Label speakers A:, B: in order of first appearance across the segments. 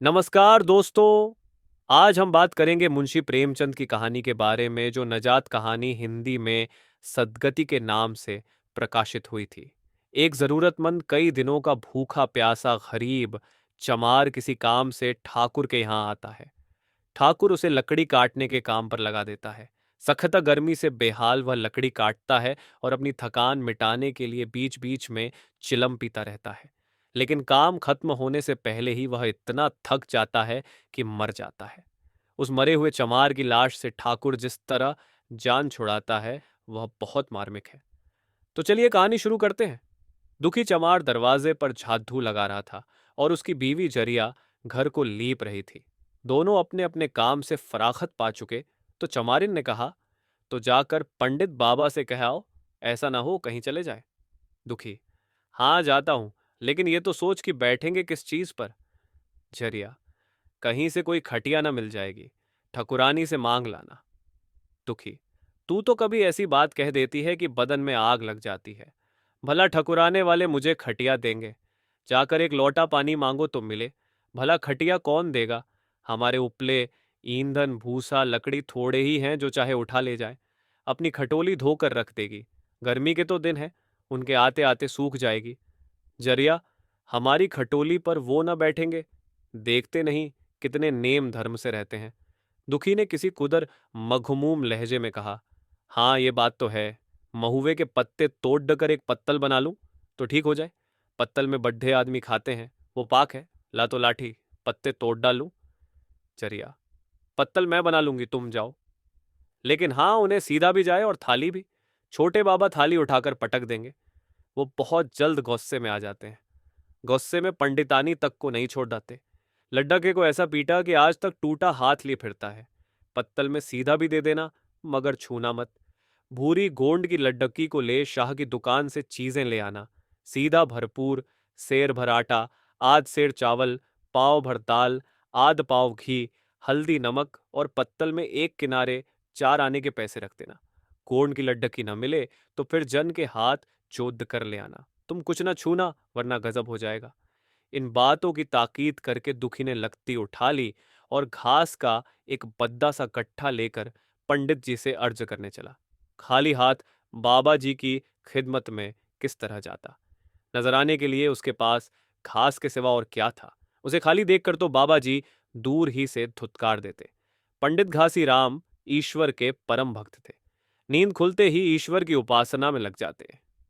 A: नमस्कार दोस्तों। आज हम बात करेंगे मुंशी प्रेमचंद की कहानी के बारे में जो नजात कहानी हिंदी में सदगति के नाम से प्रकाशित हुई थी। एक जरूरतमंद कई दिनों का भूखा प्यासा गरीब चमार किसी काम से ठाकुर के यहाँ आता है। ठाकुर उसे लकड़ी काटने के काम पर लगा देता है। सख्त गर्मी से बेहाल वह लकड़ी काटता है और अपनी थकान मिटाने के लिए बीच बीच में चिलम पीता रहता है। लेकिन काम खत्म होने से पहले ही वह इतना थक जाता है कि मर जाता है। उस मरे हुए चमार की लाश से ठाकुर जिस तरह जान छुड़ाता है वह बहुत मार्मिक है। तो चलिए कहानी शुरू करते हैं। दुखी चमार दरवाजे पर झाड़ू लगा रहा था और उसकी बीवी जरिया घर को लीप रही थी। दोनों अपने अपने काम से फराखत पा चुके। तो चमारिन ने कहा, तो जाकर पंडित बाबा से कह आओ, ऐसा ना हो कहीं चले जाए। दुखी, हाँ जाता हूं, लेकिन ये तो सोच कि बैठेंगे किस चीज पर। जरिया, कहीं से कोई खटिया ना मिल जाएगी, ठकुरानी से मांग लाना। दुखी, तू तो कभी ऐसी बात कह देती है कि बदन में आग लग जाती है। भला ठकुराने वाले मुझे खटिया देंगे? जाकर एक लोटा पानी मांगो तो मिले। भला खटिया कौन देगा? हमारे उपले ईंधन भूसा लकड़ी थोड़े ही हैं जो चाहे उठा ले जाए। अपनी खटोली धोकर रख देगी। गर्मी के तो दिन है, उनके आते आते सूख जाएगी। जरिया, हमारी खटोली पर वो न बैठेंगे? देखते नहीं कितने नेम धर्म से रहते हैं। दुखी ने किसी कुदर मघमूम लहजे में कहा, हाँ ये बात तो है। महुए के पत्ते तोड़ कर एक पत्तल बना लूं तो ठीक हो जाए। पत्तल में बड्ढे आदमी खाते हैं, वो पाक है। ला तो लाठी, पत्ते तोड़ डालूं। चरिया, पत्तल मैं बना लूंगी, तुम जाओ। लेकिन हाँ, उन्हें सीधा भी जाए और थाली भी। छोटे बाबा थाली उठाकर पटक देंगे। वो बहुत जल्द गुस्से में आ जाते हैं। गुस्से में पंडितानी तक को नहीं छोड़ देते। लड्डा के को ऐसा पीटा कि आज तक टूटा हाथ लिए फिरता है। पत्तल में सीधा भी दे देना, मगर छूना मत। भूरी गोंड की लड्डकी को ले शाह की दुकान से चीजें ले आना। सीधा भरपूर, सेर भर आटा, आध सेर चावल, पाव भर दाल, आध पाव घी, हल्दी नमक और पत्तल में एक किनारे 4 आने के पैसे रख देना। गोंड की लड्डकी न मिले तो फिर जन के हाथ जोद कर ले आना। तुम कुछ न छूना, वरना गजब हो जाएगा। इन बातों की ताकीद करके दुखी ने लकती उठा ली और घास का एक बद्दा सा गट्ठा लेकर पंडित जी से अर्ज करने चला। खाली हाथ बाबा जी की खिदमत में किस तरह जाता? नजराने के लिए उसके पास घास के सिवा और क्या था? उसे खाली देखकर तो बाबा जी दूर ही से धुतकार देते। पंडित घासी राम ईश्वर के परम भक्त थे। नींद खुलते ही ईश्वर की उपासना में लग जाते।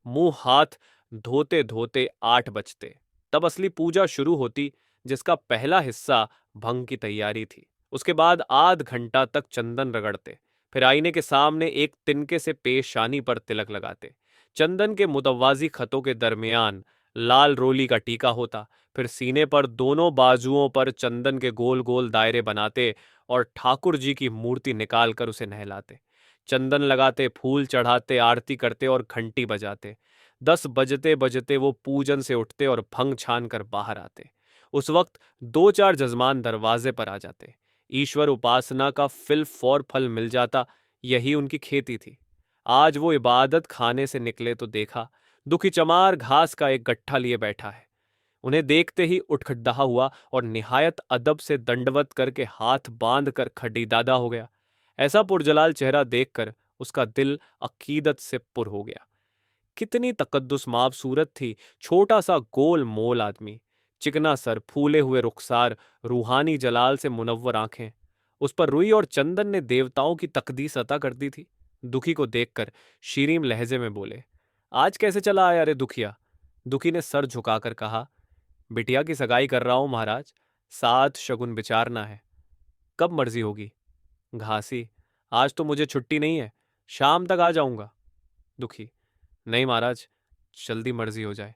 A: मुंह हाथ धोते धोते 8 बजते। तब असली पूजा शुरू होती, जिसका पहला हिस्सा भंग की तैयारी थी। उसके बाद आध घंटा तक चंदन रगड़ते। फिर आईने के सामने एक तिनके से पेशानी पर तिलक लगाते। चंदन के मुतव्वाजी खतों के दरमियान लाल रोली का टीका होता। फिर सीने पर दोनों बाजुओं पर चंदन के गोल गोल दायरे बनाते और ठाकुर जी की मूर्ति निकालकर उसे नहलाते। चंदन लगाते, फूल चढ़ाते, आरती करते और घंटी बजाते। 10 बजते बजते वो पूजन से उठते और भंग छान कर बाहर आते। उस वक्त 2-4 जजमान दरवाजे पर आ जाते। ईश्वर उपासना का फिल फौर फल मिल जाता। यही उनकी खेती थी। आज वो इबादत खाने से निकले तो देखा दुखी चमार घास का एक गट्ठा लिए बैठा है। उन्हें देखते ही उठ खड़दहा हुआ और निहायत अदब से दंडवत करके हाथ बांध कर खड़ीदादा हो गया। ऐसा पुरजलाल चेहरा देखकर उसका दिल अकीदत से पुर हो गया। कितनी तकद्दुस माब सूरत थी। छोटा सा गोल मोल आदमी, चिकना सर, फूले हुए रुखसार, रूहानी जलाल से मुनव्वर आंखें। उस पर रुई और चंदन ने देवताओं की तकदीस अता कर दी थी। दुखी को देखकर शीरीम लहजे में बोले, आज कैसे चला आया रे दुखिया? दुखी ने सर झुकाकर कहा, बिटिया की सगाई कर रहा हूं महाराज। 7 शगुन विचारना है। कब मर्जी होगी? घासी, आज तो मुझे छुट्टी नहीं है, शाम तक आ जाऊंगा। दुखी, नहीं महाराज, जल्दी मर्जी हो जाए।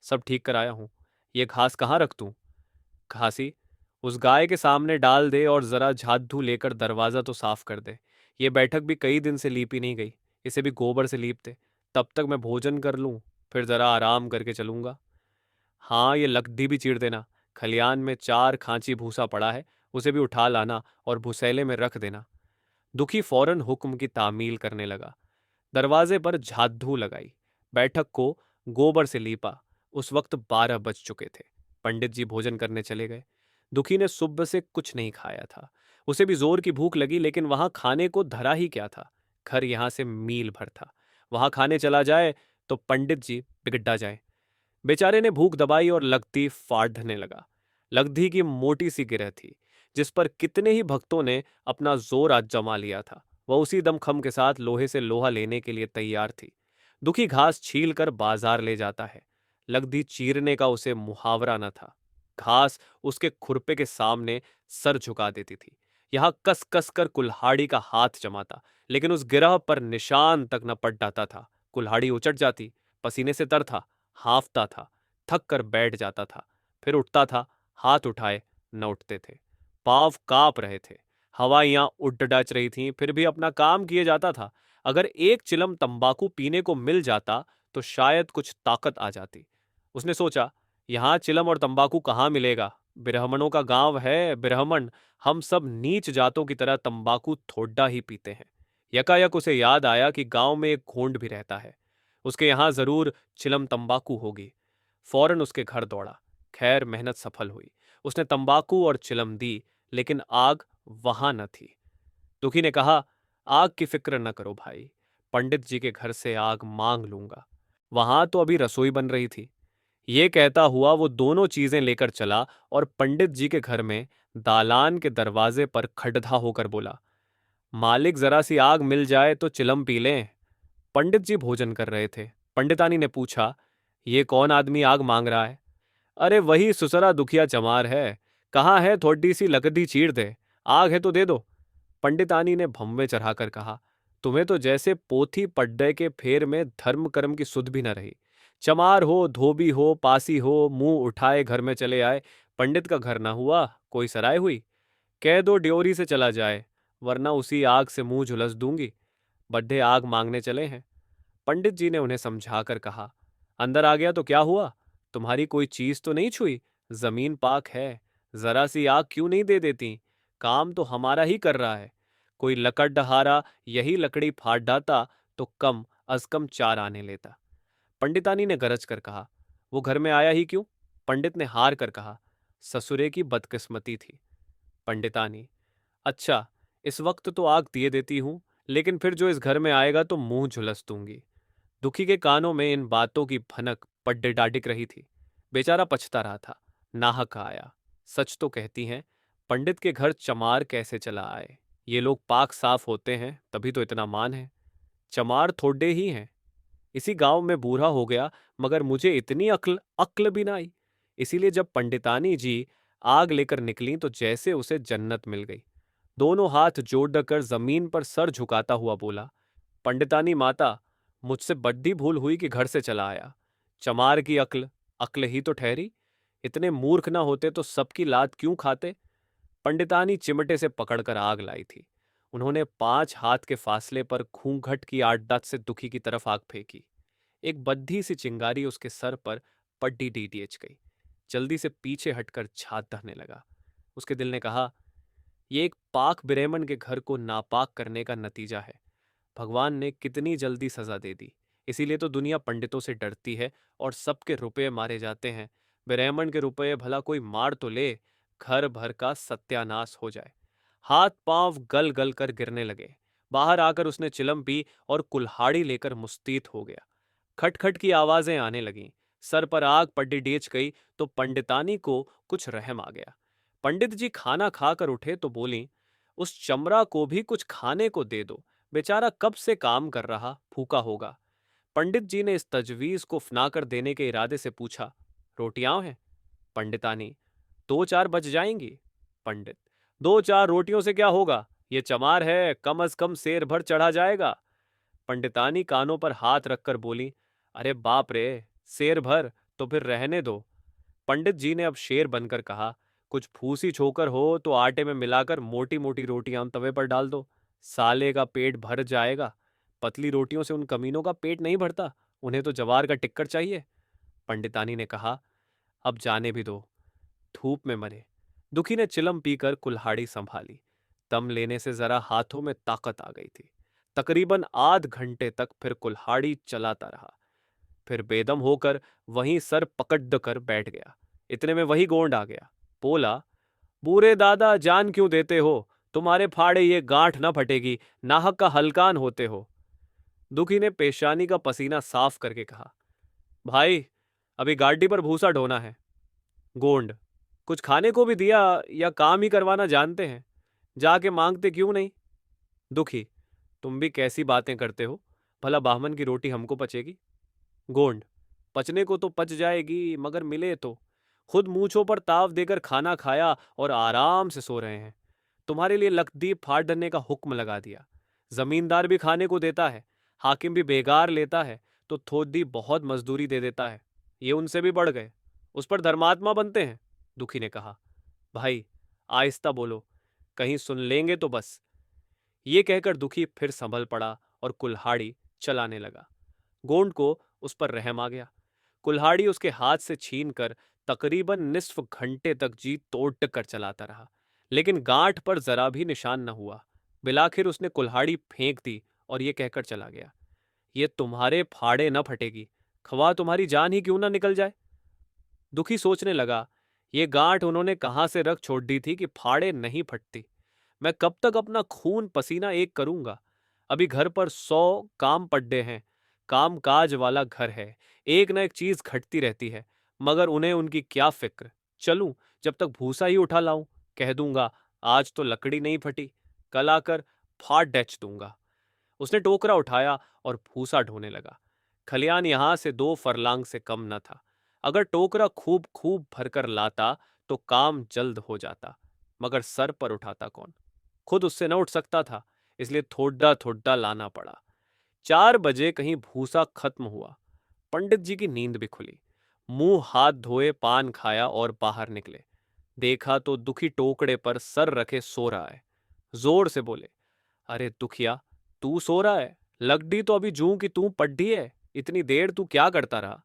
A: सब ठीक कर आया हूं। ये घास कहाँ रख दूं? घासी, उस गाय के सामने डाल दे और जरा झाड़ू लेकर दरवाजा तो साफ कर दे। ये बैठक भी कई दिन से लीपी नहीं गई, इसे भी गोबर से लीप दे। तब तक मैं भोजन कर लूं, फिर जरा आराम करके चलूंगा। हाँ, ये लकड़ी भी चीर देना। खलियान में 4 खांची भूसा पड़ा है, उसे भी उठा लाना और भुसैले में रख देना। दुखी फौरन हुक्म की तामील करने लगा। दरवाजे पर झाड़ू लगाई, बैठक को गोबर से लीपा। उस वक्त 12 बज चुके थे। पंडित जी भोजन करने चले गए। दुखी ने सुबह से कुछ नहीं खाया था। उसे भी जोर की भूख लगी, लेकिन वहां खाने को धरा ही क्या था। घर यहां से मील भर था। वहां खाने चला जाए तो पंडित जी बिगड़ जाए। बेचारे ने भूख दबाई और लगती फाड़ने लगा। लगधी की मोटी सी गिरह थी, जिस पर कितने ही भक्तों ने अपना जोर आज जमा लिया था। वह उसी दमखम के साथ लोहे से लोहा लेने के लिए तैयार थी। दुखी घास छील कर बाजार ले जाता है। लगधी चीरने का उसे मुहावरा न था। घास उसके खुरपे के सामने सर झुका देती थी। यहां कस कस कर कुल्हाड़ी का हाथ जमाता, लेकिन उस गिरह पर निशान तक न पड़ जाता था। कुल्हाड़ी उचट जाती, पसीने से तर था, हांफता था, थक कर बैठ जाता था, फिर उठता था, हाथ उठाए न उठते थे, पांव कांप रहे थे, हवाइयां उड़ डच रही थीं, फिर भी अपना काम किए जाता था। अगर एक चिलम तंबाकू पीने को मिल जाता तो शायद कुछ ताकत आ जाती। उसने सोचा, यहां चिलम और तंबाकू कहाँ मिलेगा? ब्राह्मणों का गांव है, ब्राह्मण हम सब नीच जातों की तरह तंबाकू थोड़ा ही पीते हैं। यकायक उसे याद आया कि गांव में एक घोंड भी रहता है। उसके यहां जरूर चिलम तंबाकू होगी। फौरन उसके घर दौड़ा। खैर मेहनत सफल हुई। उसने तंबाकू और चिलम दी, लेकिन आग वहां न थी। दुखी ने कहा, आग की फिक्र न करो भाई, पंडित जी के घर से आग मांग लूंगा। वहां तो अभी रसोई बन रही थी। ये कहता हुआ वो दोनों चीजें लेकर चला और पंडित जी के घर में दालान के दरवाजे पर खड़धा होकर बोला, मालिक जरा सी आग मिल जाए तो चिलम पी लें। पंडित जी भोजन कर रहे थे। पंडितानी ने पूछा, ये कौन आदमी आग मांग रहा है? अरे वही सुसरा दुखिया चमार है। कहाँ है थोड़ी सी लकड़ी चीर दे, आग है तो दे दो। पंडितानी ने भम्वे चढ़ाकर कहा, तुम्हें तो जैसे पोथी पड्डे के फेर में धर्म कर्म की सुध भी न रही। चमार हो, धोबी हो, पासी हो, मुंह उठाए घर में चले आए। पंडित का घर ना हुआ, कोई सराय हुई? कह दो ड्योरी से चला जाए, वरना उसी आग से मुंह झुलस दूंगी। बड्ढे आग मांगने चले हैं। पंडित जी ने उन्हें समझाकर कहा, अंदर आ गया तो क्या हुआ? तुम्हारी कोई चीज तो नहीं छुई? जमीन पाक है, जरा सी आग क्यों नहीं दे देती? काम तो हमारा ही कर रहा है। कोई लकड़ डहारा यही लकड़ी फाड़ डाता तो कम अज कम 4 आने लेता। पंडितानी ने गरज कर कहा, वो घर में आया ही क्यों? पंडित ने हार कर कहा, ससुरे की बदकिस्मती थी। पंडितानी, अच्छा, इस वक्त तो आग दिए देती हूं, लेकिन फिर जो इस घर में आएगा तो मुंह झुलस दूंगी। दुखी के कानों में इन बातों की भनक पड्डे डाडिक रही थी। बेचारा पछता रहा था। नाहक आया। सच तो कहती हैं, पंडित के घर चमार कैसे चला आए? ये लोग पाक साफ होते हैं, तभी तो इतना मान है। चमार थोड़े ही हैं। इसी गांव में बूढ़ा हो गया, मगर मुझे इतनी अक्ल अक्ल भी ना आई। इसीलिए जब पंडितानी जी आग लेकर निकली तो जैसे उसे जन्नत मिल गई। दोनों हाथ जोड़कर जमीन पर सर झुकाता हुआ बोला, पंडितानी माता, मुझसे बड्डी भूल हुई कि घर से चला आया। चमार की अक्ल अक्ल ही तो ठहरी। इतने मूर्ख ना होते तो सबकी लात क्यों खाते? पंडितानी चिमटे से पकड़कर आग लाई थी। उन्होंने 5 हाथ के फासले पर घूंघट की आड़दात से दुखी की तरफ आग फेंकी। एक बद्धी सी चिंगारी उसके सर पर पड्डी डीडीएच गई। जल्दी से पीछे हटकर छात धरने लगा। उसके दिल ने कहा, ये एक पाक ब्राह्मण के घर को नापाक करने का नतीजा है। भगवान ने कितनी जल्दी सजा दे दी। इसीलिए तो दुनिया पंडितों से डरती है और सबके रुपए मारे जाते हैं। ब्राह्मण के रुपए भला कोई मार तो ले, घर भर का सत्यानाश हो जाए। हाथ पांव गल गल कर गिरने लगे। बाहर आकर उसने चिलम पी और कुल्हाड़ी लेकर मुस्तीत हो गया। खटखट की आवाजें आने लगीं। सर पर आग पड्डी डेच गई तो पंडितानी को कुछ रहम आ गया। पंडित जी खाना खाकर उठे तो बोली, उस चमरा को भी कुछ खाने को दे दो, बेचारा कब से काम कर रहा, भूखा होगा। पंडित जी ने इस तजवीज को फनाकर देने के इरादे से पूछा, रोटियां हैं? पंडितानी, 2-4 बच जाएंगी। पंडित, 2-4 रोटियों से क्या होगा? ये चमार है, कम अज कम सेर भर चढ़ा जाएगा। पंडितानी कानों पर हाथ रखकर बोली, अरे बाप रे, शेर भर तो फिर रहने दो। पंडित जी ने अब शेर बनकर कहा, कुछ फूसी छोकर हो तो आटे में मिलाकर मोटी मोटी रोटियां तवे पर डाल दो, साले का पेट भर जाएगा। पतली रोटियों से उन कमीनों का पेट नहीं भरता, उन्हें तो जवार का टिक्कर चाहिए। पंडितानी ने कहा, अब जाने भी दो, धूप में मरे। दुखी ने चिलम पीकर कुल्हाड़ी संभाली। दम लेने से जरा हाथों में ताकत आ गई थी। तकरीबन आध घंटे तक फिर कुल्हाड़ी चलाता रहा। फिर बेदम होकर वहीं सर पकड़ कर बैठ गया। इतने में वही गोंड आ गया। बोला, बूढ़े दादा जान क्यों देते हो? तुम्हारे फाड़े ये गांठ न फटेगी, नाहक का हलकान होते हो। दुखी ने पेशानी का पसीना साफ करके कहा। भाई, अभी गाड़ी पर भूसा ढोना है। गोंड, कुछ खाने को भी दिया या काम ही करवाना जानते हैं? जाके मांगते क्यों नहीं? दुखी, तुम भी कैसी बातें करते हो? भला बाहमन की रोटी हमको पचेगी? गोंड, पचने को तो पच जाएगी, मगर मिले तो। खुद मूंछों पर ताव देकर खाना खाया और आराम से सो रहे हैं। तुम्हारे लिए लक्षद्वीप फाड़ डरने का हुक्म लगा दिया। जमींदार भी खाने को देता है, हाकिम भी बेगार लेता है, तो थोड़ी बहुत मजदूरी दे देता है। ये उनसे भी बढ़ गए, उस पर धर्मात्मा बनते हैं। दुखी ने कहा। भाई, आहिस्ता बोलो, कहीं सुन लेंगे तो बस। ये कहकर दुखी फिर संभल पड़ा और कुल्हाड़ी चलाने लगा। गोंड को उस पर रहम आ गया। कुल्हाड़ी उसके हाथ से छीनकर तकरीबन निस्फ घंटे तक जी तोड़ कर चलाता रहा, लेकिन गांठ पर जरा भी निशान न हुआ। बिलाखिर उसने कुल्हाड़ी फेंक दी और ये कहकर चला गया, ये तुम्हारे फाड़े न फटेगी, खवा तुम्हारी जान ही क्यों ना निकल जाए। दुखी सोचने लगा, ये गांठ उन्होंने कहां से रख छोड़ दी थी कि फाड़े नहीं फटती। मैं कब तक अपना खून पसीना एक करूंगा? अभी घर पर 100 काम पड्डे हैं। काम काज वाला घर है, एक न एक चीज घटती रहती है, मगर उन्हें उनकी क्या फिक्र। चलूं, जब तक भूसा ही उठा लाऊं। कह दूंगा, आज तो लकड़ी नहीं फटी, कल आकर फाड़ डैच दूंगा। उसने टोकरा उठाया और भूसा ढोने लगा। खलियान यहां से 2 फरलांग से कम न था। अगर टोकरा खूब खूब भरकर लाता तो काम जल्द हो जाता, मगर सर पर उठाता कौन? खुद उससे न उठ सकता था, इसलिए थोड़ा थोड़ा लाना पड़ा। 4 बजे कहीं भूसा खत्म हुआ। पंडित जी की नींद भी खुली। मुंह हाथ धोए, पान खाया और बाहर निकले। देखा तो दुखी टोकरे पर सर रखे सो रहा है। जोर से बोले, अरे दुखिया, तू सो रहा है? लगडी तो अभी जूं कि तू पड्डी है। इतनी देर तू क्या करता रहा?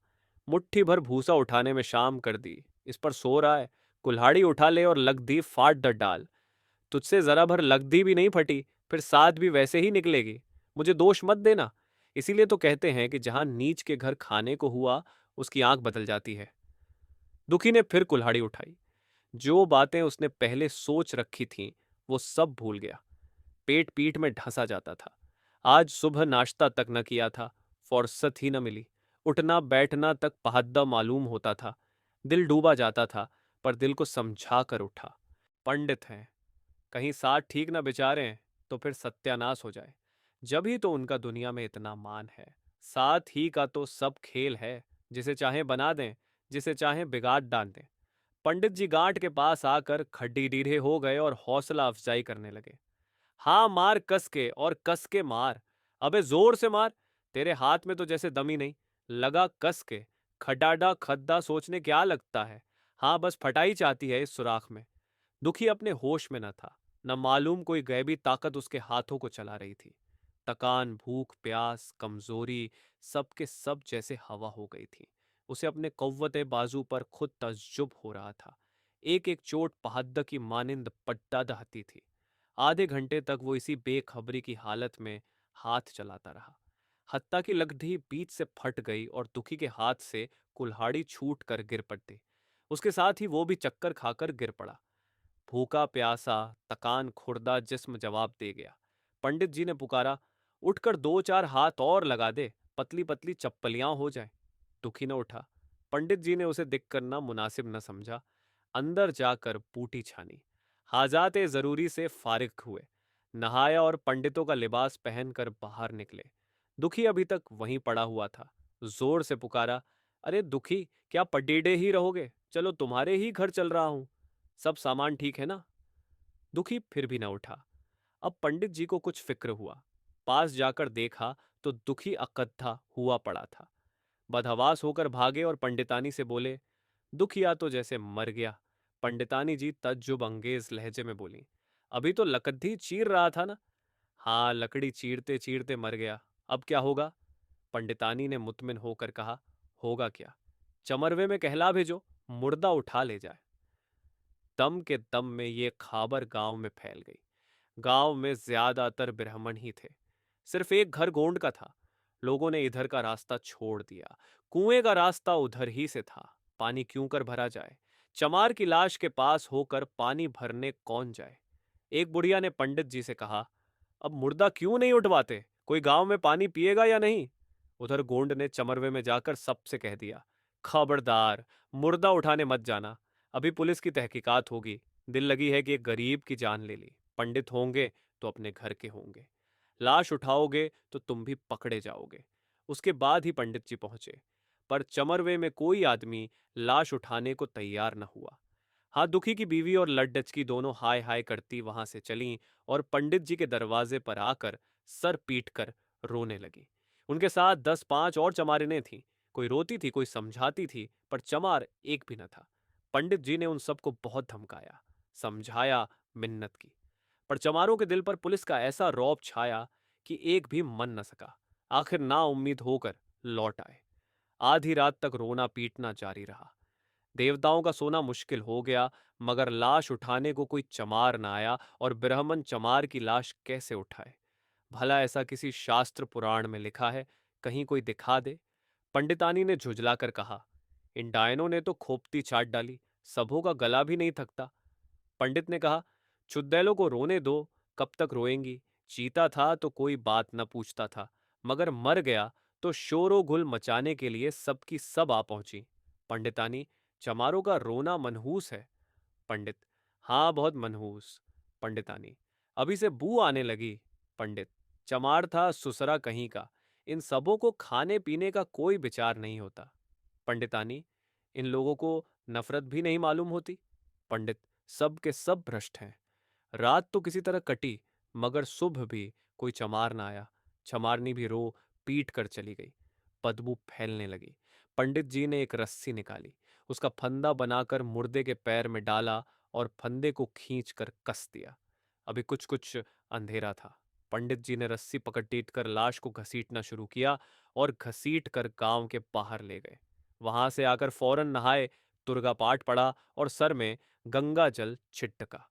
A: मुट्ठी भर भूसा उठाने में शाम कर दी, इस पर सो रहा है। कुल्हाड़ी उठा ले और लगदी फाड़ डर डाल। तुझसे जरा भर लगदी भी नहीं फटी, फिर साथ भी वैसे ही निकलेगी। मुझे दोष मत देना। इसीलिए तो कहते हैं कि जहां नीच के घर खाने को हुआ, उसकी आंख बदल जाती है। दुखी ने फिर कुल्हाड़ी उठाई। जो बातें उसने पहले सोच रखी थीं, वो सब भूल गया। पेट पीठ में ढंसा जाता था। आज सुबह नाश्ता तक न किया था, फुर्सत ही न मिली। उठना बैठना तक पहद्दा मालूम होता था। दिल डूबा जाता था, पर दिल को समझा कर उठा। पंडित हैं, कहीं साथ ठीक न बिचारें तो फिर सत्यानाश हो जाए। जब ही तो उनका दुनिया में इतना मान है। साथ ही का तो सब खेल है, जिसे चाहें बना दें, जिसे चाहें बिगाड़ डाल दें। पंडित जी गांठ के पास आकर खड्डी डीढ़े हो गए और हौसला अफजाई करने लगे। हाँ, मार कस के और कस के मार। अबे जोर से मार, तेरे हाथ में तो जैसे दम ही नहीं। लगा कस के। खडाडा खद्दा सोचने क्या लगता है? हाँ, बस फटाई चाहती है इस सुराख में। दुखी अपने होश में न था, न मालूम कोई गैबी ताकत उसके हाथों को चला रही थी। तकान, भूख, प्यास, कमजोरी, सब के सब जैसे हवा हो गई थी। उसे अपने कव्वते बाजू पर खुद तज्जुब हो रहा था। एक एक चोट पहद्दा की मानिंद पट्टा दहती थी। आधे घंटे तक वो इसी बेखबरी की हालत में हाथ चलाता रहा। हत्ता की लकड़ी बीच से फट गई और दुखी के हाथ से कुल्हाड़ी छूट कर गिर पड़ी। उसके साथ ही वो भी चक्कर खाकर गिर पड़ा। भूखा प्यासा, तकान खुर्दा जिस्म जवाब दे गया। पंडित जी ने पुकारा, उठकर 2-4 हाथ और लगा दे, पतली पतली चप्पलियां हो जाए। दुखी न उठा। पंडित जी ने उसे दिख करना मुनासिब न समझा। अंदर जाकर बूटी छानी। हाजाते जरूरी से फारिग हुए। नहाया और पंडितों का लिबास पहनकर बाहर निकले। दुखी अभी तक वहीं पड़ा हुआ था। जोर से पुकारा, अरे दुखी, क्या पडीडे ही रहोगे? चलो, तुम्हारे ही घर चल रहा हूं। सब सामान ठीक है ना? दुखी फिर भी न उठा। अब पंडित जी को कुछ फिक्र हुआ। पास जाकर देखा तो दुखी अकद्धा हुआ पड़ा था। बदहवास होकर भागे और पंडितानी से बोले, दुखिया तो जैसे मर गया। पंडितानी जी तज्जुब अंगेज लहजे में बोली, अभी तो लकड़ी चीर रहा था ना? हाँ, लकड़ी चीरते चीरते मर गया। अब क्या होगा? पंडितानी ने मुतमिन होकर कहा, होगा क्या? चमरवे में कहला भेजो, मुर्दा उठा ले जाए। दम के दम में ये खबर गांव में फैल गई। गांव में ज्यादातर ब्राह्मण ही थे। सिर्फ एक घर गोंड का था। लोगों ने इधर का रास्ता छोड़ दिया। कुएं का रास्ता उधर ही से था। पानी क्यों कर भरा जाए? चमार की लाश के पास होकर पानी भरने कौन जाए? एक बुढ़िया ने पंडित जी से कहा, अब मुर्दा क्यों नहीं उठवाते? कोई गांव में पानी पिएगा या नहीं? उधर गोंड ने चमरवे में जाकर सबसे कह दिया, खबरदार, मुर्दा उठाने मत जाना। अभी पुलिस की तहकीकात होगी। दिल लगी है कि एक गरीब की जान ले ली। पंडित होंगे तो अपने घर के होंगे। लाश उठाओगे तो तुम भी पकड़े जाओगे। उसके बाद ही पंडित जी पहुंचे। पर चमरवे में कोई आदमी लाश उठाने को तैयार न हुआ। हाँ, दुखी की बीवी और लड्डच दोनों हाय हाय करती वहां से चलीं और पंडित जी के दरवाजे पर आकर सर पीट कर रोने लगी। उनके साथ 10-5 और चमारिनें थीं। कोई रोती थी, कोई समझाती थी, पर चमार एक भी न था। पंडित जी ने उन सबको बहुत धमकाया, समझाया, मिन्नत की, पर चमारों के दिल पर पुलिस का ऐसा रौब छाया कि एक भी मन न सका। आखिर ना उम्मीद होकर लौट आए। आधी रात तक रोना पीटना जारी रहा। देवताओं का सोना मुश्किल हो गया, मगर लाश उठाने को कोई चमार न आया और ब्राह्मण चमार की लाश कैसे उठाए? भला ऐसा किसी शास्त्र पुराण में लिखा है? कहीं कोई दिखा दे। पंडितानी ने झुझलाकर कहा, इन डायनों ने तो खोपती चाट डाली, सबों का गला भी नहीं थकता। पंडित ने कहा, चुड़ैलों को रोने दो, कब तक रोएंगी? जीता था तो कोई बात न पूछता था, मगर मर गया तो शोरो गुल मचाने के लिए सबकी सब आ पहुंची। पंडितानी, चमारों का रोना मनहूस है। पंडित, हाँ बहुत मनहूस। पंडितानी, अभी से बू आने लगी। पंडित, चमार था सुसरा कहीं का, इन सबों को खाने पीने का कोई विचार नहीं होता। पंडितानी, इन लोगों को नफरत भी नहीं मालूम होती? पंडित, सब के सब भ्रष्ट हैं। रात तो किसी तरह कटी, मगर सुबह भी कोई चमार ना आया। चमारनी भी रो पीट कर चली गई। बदबू फैलने लगी। पंडित जी ने एक रस्सी निकाली, उसका फंदा बनाकर मुर्दे के पैर में डाला और फंदे को खींच कर कस दिया। अभी कुछ कुछ अंधेरा था। पंडित जी ने रस्सी पकड़ कर लाश को घसीटना शुरू किया और घसीट कर गांव के बाहर ले गए। वहां से आकर फौरन नहाए, दुर्गा पाठ पढ़ा और सर में गंगा जल छिटका।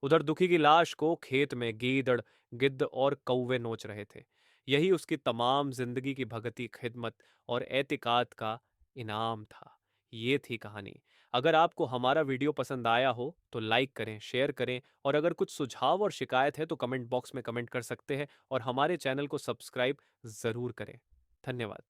A: उधर दुखी की लाश को खेत में गीदड़, गिद्ध और कौवे नोच रहे थे। यही उसकी तमाम जिंदगी की भगती, खिदमत और एतिकाद का इनाम था। ये थी कहानी। अगर आपको हमारा वीडियो पसंद आया हो तो लाइक करें, शेयर करें और अगर कुछ सुझाव और शिकायत है तो कमेंट बॉक्स में कमेंट कर सकते हैं और हमारे चैनल को सब्सक्राइब जरूर करें। धन्यवाद।